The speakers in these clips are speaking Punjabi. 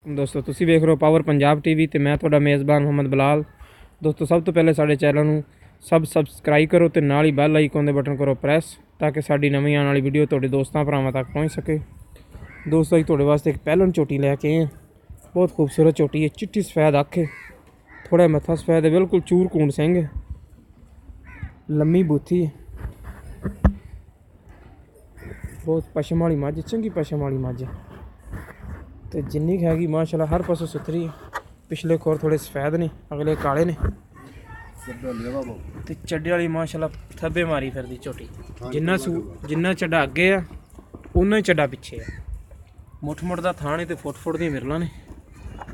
ਦੋਸਤੋ ਤੁਸੀਂ ਵੇਖ ਰਹੇ ਹੋ ਪਾਵਰ ਪੰਜਾਬ ਟੀਵੀ ਤੇ ਮੈਂ ਤੁਹਾਡਾ ਮੇਜ਼ਬਾਨ ਮੁਹੰਮਦ ਬਲਾਲ। ਦੋਸਤੋ ਸਭ ਤੋਂ ਪਹਿਲੇ ਸਾਡੇ ਚੈਨਲ ਨੂੰ ਸਬਸਕ੍ਰਾਈਬ ਕਰੋ ਤੇ ਨਾਲ ਹੀ ਬੈਲ ਆਈਕਨ ਦੇ ਬਟਨ ਕਰੋ ਪ੍ਰੈਸ ਤਾਂ ਕਿ ਸਾਡੀ ਨਵੀਂ ਆਉਣ ਵਾਲੀ ਵੀਡੀਓ ਤੁਹਾਡੇ ਦੋਸਤਾਂ ਭਰਾਵਾਂ ਤੱਕ ਪਹੁੰਚ ਸਕੇ। ਦੋਸਤੋ ਅਸੀਂ ਤੁਹਾਡੇ ਵਾਸਤੇ ਇੱਕ ਪਹਿਲਨ ਝੋਟੀ ਲੈ ਕੇ ਆਏ ਹਾਂ। ਬਹੁਤ ਖੂਬਸੂਰਤ ਝੋਟੀ ਹੈ, ਚਿੱਟੀ ਸਫੈਦ ਅੱਖ ਹੈ, ਥੋੜਾ ਮੱਥਾ ਸਫੈਦ ਹੈ, ਬਿਲਕੁਲ ਚੂਰ ਕੂੰਡ ਸਿੰਘ ਹੈ, ਲੰਮੀ ਬੂਥੀ ਹੈ, ਬਹੁਤ ਪਸ਼ਮ ਵਾਲੀ ਮੱਝ, ਚੰਗੀ ਪਸ਼ਮ ਵਾਲੀ ਮੱਝ ਹੈ ਤੇ ਜਿੰਨੀ ਹੈਗੀ ਮਾਸ਼ਾਅੱਲਾ ਹਰ ਪਾਸੋਂ ਸੁਥਰੀ ਹੈ। ਪਿਛਲੇ ਖੋਰ ਥੋੜੇ ਸਫੈਦ ਨੇ, ਅਗਲੇ ਕਾਲੇ ਨੇ ਤੇ ਚੱਡੇ ਵਾਲੀ ਮਾਸ਼ਾਅੱਲਾ ਥੱਬੇ ਮਾਰੀ ਫਿਰਦੀ ਝੋਟੀ। ਜਿੰਨਾ ਚੱਡਾ ਅੱਗੇ ਆ ਉਨਾ ਹੀ ਚੱਡਾ ਪਿੱਛੇ ਆ। ਮੁੱਠ ਦਾ ਥਾਣ ਤੇ ਫੁੱਟ ਦੀਆਂ ਵਿਰਲਾਂ ਨੇ,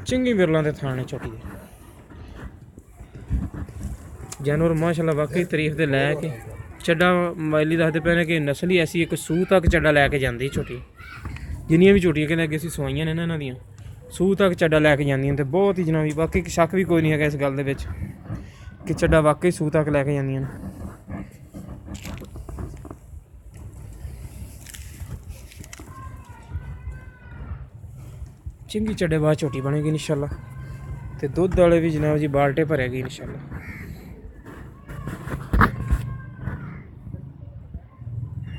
ਚੰਗੀ ਵਿਰਲਾਂ ਦੇ ਥਾਣ ਨੇ ਝੋਟੀ ਦੇ। ਜਾਨਵਰ ਮਾਸ਼ਾਅੱਲਾ ਵਾਕਈ ਤਾਰੀਫ ਦੇ ਲੈ ਕੇ ਚੱਡਾ ਮਾਇਲੀ ਦੱਸਦੇ ਪਏ ਨੇ ਕਿ ਨਸਲੀ ਐਸੀ ਇੱਕ ਸੂਹ ਤੱਕ ਚੱਡਾ ਲੈ ਕੇ ਜਾਂਦੀ ਝੋਟੀ। ਜਿੰਨੀਆਂ ਵੀ ਝੋਟੀਆਂ ਕਹਿੰਦੇ ਅੱਗੇ ਅਸੀਂ ਸਵਾਈਆਂ ਨੇ ਨਾ ਇਹਨਾਂ ਦੀਆਂ, ਸੂਹ ਤੱਕ ਚੱਡਾ ਲੈ ਕੇ ਜਾਂਦੀਆਂ ਤੇ ਬਹੁਤ ਹੀ ਜਨਾਬੀ ਬਾਕੀ ਸ਼ੱਕ ਵੀ ਕੋਈ ਨਹੀਂ ਹੈਗਾ ਇਸ ਗੱਲ ਦੇ ਵਿੱਚ ਕਿ ਚੱਡਾ ਵਾਕਈ ਸੂਹ ਤੱਕ ਲੈ ਕੇ ਜਾਂਦੀਆਂ ਨੇ। ਚੰਗੀ ਚੱਡੇ ਬਾਅਦ ਝੋਟੀ ਬਣੇਗੀ ਇਨਸ਼ਾਅੱਲਾ ਤੇ ਦੁੱਧ ਵਾਲੇ ਵੀ ਜਨਾਬ ਜੀ ਬਾਲਟੇ ਭਰੇਗੀ ਇਨਸ਼ਾਅੱਲਾ।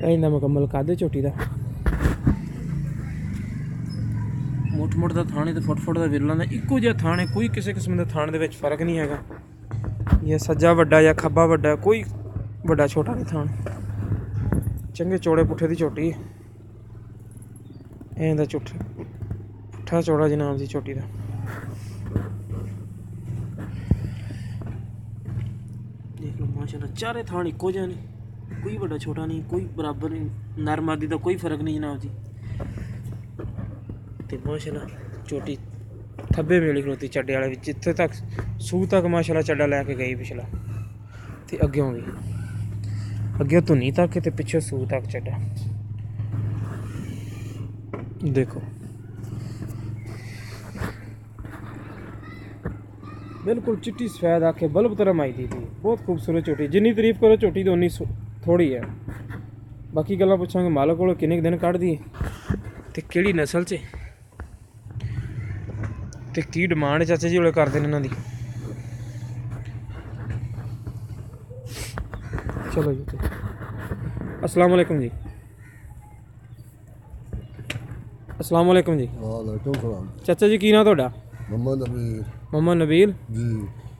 ਇਹਦਾ ਮੁਕੰਮਲ ਕੱਦ ਝੋਟੀ ਦਾ, ਮੁੱਠ ਦਾ ਥਾਣੇ ਤੇ ਫੁੱਟ ਦਾ ਵਿਰਲਾਂ ਦਾ ਇੱਕੋ ਜਿਹਾ ਥਾਣ ਹੈ, ਕੋਈ ਕਿਸੇ ਕਿਸਮ ਦੇ ਥਾਣ ਦੇ ਵਿੱਚ ਫਰਕ ਨਹੀਂ ਹੈਗਾ। ਇਹ ਸੱਜਾ ਵੱਡਾ ਜਾਂ ਖੱਬਾ ਵੱਡਾ, ਕੋਈ ਵੱਡਾ ਛੋਟਾ ਨਹੀਂ ਥਾਣ। ਚੰਗੇ ਚੌੜੇ ਪੁੱਠੇ ਦੀ ਝੋਟੀ ਹੈ। ਇਹਦਾ ਪੁੱਠਾ ਚੌੜਾ ਜਨਾਬ ਦੀ ਝੋਟੀ ਦਾ। ਦੇਖ ਲਓ ਮਾਸ਼ਾਅੱਲਾ ਚਾਰੇ ਥਾਣ ਇੱਕੋ ਜਿਹੇ ਨੇ, ਕੋਈ ਵੱਡਾ ਛੋਟਾ ਨਹੀਂ, ਕੋਈ ਬਰਾਬਰ ਨਹੀਂ, ਨਰਮ ਆਦੀ ਦਾ ਕੋਈ ਫਰਕ ਨਹੀਂ ਜਨਾਬ ਜੀ। ਤੇ ਮਾਸ਼ਾਅੱਲਾ ਝੋਟੀ ਥੱਬੇ ਮੇਲੀ ਖਲੋਤੀ ਚੱਡੇ ਵਾਲੇ ਵਿੱਚ, ਜਿੱਥੇ ਤੱਕ ਸੂਹ ਤੱਕ ਮਾਸ਼ਾਅੱਲਾ ਚੱਡਾ ਲੈ ਕੇ ਗਈ ਪਿਛਲਾ ਤੇ ਅੱਗਿਓਂ ਵੀ, ਅੱਗੇ ਧੁੰਨੀ ਤੱਕ ਤੇ ਪਿੱਛੇ ਸੂਹ ਤੱਕ ਚੱਡਾ। ਦੇਖੋ ਬਿਲਕੁਲ ਚਿੱਟੀ ਸਫੈਦ ਆਖੇ ਬਲਬ ਤਰ੍ਹਾਂ ਮਾਈ ਦੀ ਸੀ। ਬਹੁਤ ਖੂਬਸੂਰਤ ਝੋਟੀ, ਜਿੰਨੀ ਤਾਰੀਫ ਕਰੋ ਝੋਟੀ ਦੀ ਉਨੀ ਥੋੜੀ ਹੈ। ਬਾਕੀ ਗੱਲਾਂ ਪੁੱਛਾਂਗੇ ਮਾਲਕ ਕੋਲੋਂ ਕਿੰਨੇ ਕੁ ਦਿਨ ਕੱਢਦੀ ਹੈ ਤੇ ਕਿਹੜੀ ਨਸਲ 'ਚ ਤੇ ਕੀ ਡਿਮਾਂਡ ਚਾਚਾ ਜੀ ਵਾਲੇ ਕਰਦੇ ਨੇ ਇਹਨਾਂ ਦੀ। ਚਲੋ ਜੀ, अस्सलाम वालेकुम जी। अस्सलाम वालेकुम जी। वालेकुम सलाम। चाचा जी की नाम ਤੁਹਾਡਾ? मोहम्मद नबील जी।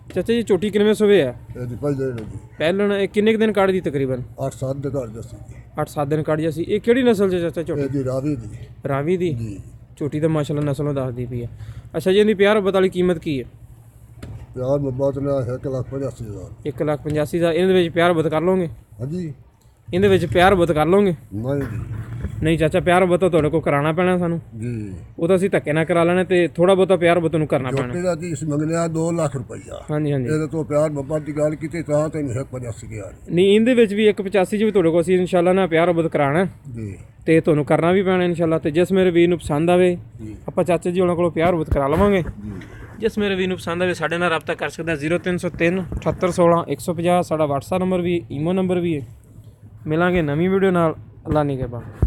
चाचा जी ਝੋਟੀ ਕਿੰਨੇ ਸੂਏ ਆ? ਇਹਦੀ ਪਹਿਲੇ ਜੀ ਪਹਿਲਣ ਇਹ ਕਿੰਨੇ ਕੁ ਦਿਨ ਕੱਢਦੀ ਤਕਰੀਬਨ? 8-7 ਦੇ ਘਰ ਜਸੀ। 8-7 ਦਿਨ ਕੱਢ ਜਾਸੀ। ਇਹ ਕਿਹੜੀ ਨਸਲ 'ਚ ਚਾਚਾ ਝੋਟੀ? ਇਹਦੀ ਰਾਵੀ ਦੀ। ਰਾਵੀ ਦੀ ਜੀ। ਝੋਟੀ ਤਾਂ ਮਾਸ਼ਾਅੱਲਾ ਨਸਲੋਂ ਦੱਸਦੀ ਪਈ ਆ। ਅੱਛਾ ਜੀ, ਇਹਦੀ ਪਿਆਰ ਵਾਲੀ ਕੀਮਤ ਕੀ ਹੈ? ਪਿਆਰ ਮੁਹੱਬਤ ਨੇ 1,85,000। 1,85,000। ਇਹਦੇ ਵਿੱਚ ਪਿਆਰ ਬਤ ਕਰ ਲਓਗੇ? ਹਾਂਜੀ। ਇਹਦੇ ਵਿੱਚ ਪਿਆਰ ਬਤ ਕਰ ਲਓਗੇ? ਨਹੀਂ ਜੀ ਨਹੀਂ ਚਾਚਾ, ਪਿਆਰ ਬਤ ਤੁਹਾਡੇ ਕੋਲ ਕਰਾਉਣਾ ਪੈਣਾ ਸਾਨੂੰ ਜੀ। ਉਹ ਤਾਂ ਅਸੀਂ ਧੱਕੇ ਨਾਲ ਕਰਾ ਲੈਣਾ ਤੇ ਥੋੜਾ ਬਹੁਤਾ ਪਿਆਰ ਬਤ ਨੂੰ ਕਰਨਾ ਪੈਣਾ। ਝੋਟੀ ਦਾ ਜੀ ਮੰਗਲਿਆ 2 ਲੱਖ ਰੁਪਈਆ। ਹਾਂਜੀ ਹਾਂਜੀ। ਇਹਦੇ ਤੋਂ ਪਿਆਰ ਮੁਹੱਬਤ ਦੀ ਗੱਲ ਕੀਤੀ ਤਾਂ ਤੈਨੂੰ 1,85,000। ਨਹੀਂ, ਇਹਦੇ ਵਿੱਚ ਵੀ 1,85 'ਚ ਵੀ ਤੁਹਾਡੇ ਕੋਲ ਅਸੀਂ ਇਨਸ਼ਾਅੱਲਾ ਨਾ ਪਿਆਰ ਬਤ ਕਰਾਉਣਾ ਜੀ ਤੇ ਤੁਹਾਨੂੰ ਕਰਨਾ ਵੀ ਪੈਣਾ ਇਨਸ਼ਾਅੱਲਾ। ਤੇ ਜਿਸ ਮੇਰੇ ਵੀਰ ਨੂੰ ਪਸੰਦ ਆਵੇ ਆਪਾਂ ਚਾਚਾ ਜੀ ਉਹਨਾਂ ਕੋਲੋਂ ਪਿਆਰ ਬਤ ਕਰਾ ਲਵਾਂਗੇ। ਜਿਸ ਮੇਰੇ ਵੀਰ ਨੂੰ ਪਸੰਦ ਆਵੇ ਸਾਡੇ ਨਾਲ ਰਾਬਤਾ ਕਰ ਸਕਦਾ। 0303 7816 150 ਸਾਡਾ WhatsApp ਨੰਬਰ ਵੀ, ਈਮੋ ਨੰਬਰ ਵੀ ਹੈ। ਮਿਲਾਂਗੇ ਨਵੀਂ ਵੀਡੀਓ ਨਾਲ। ਅੱਲਾ ਨਿਗਹਿਬਾਨ।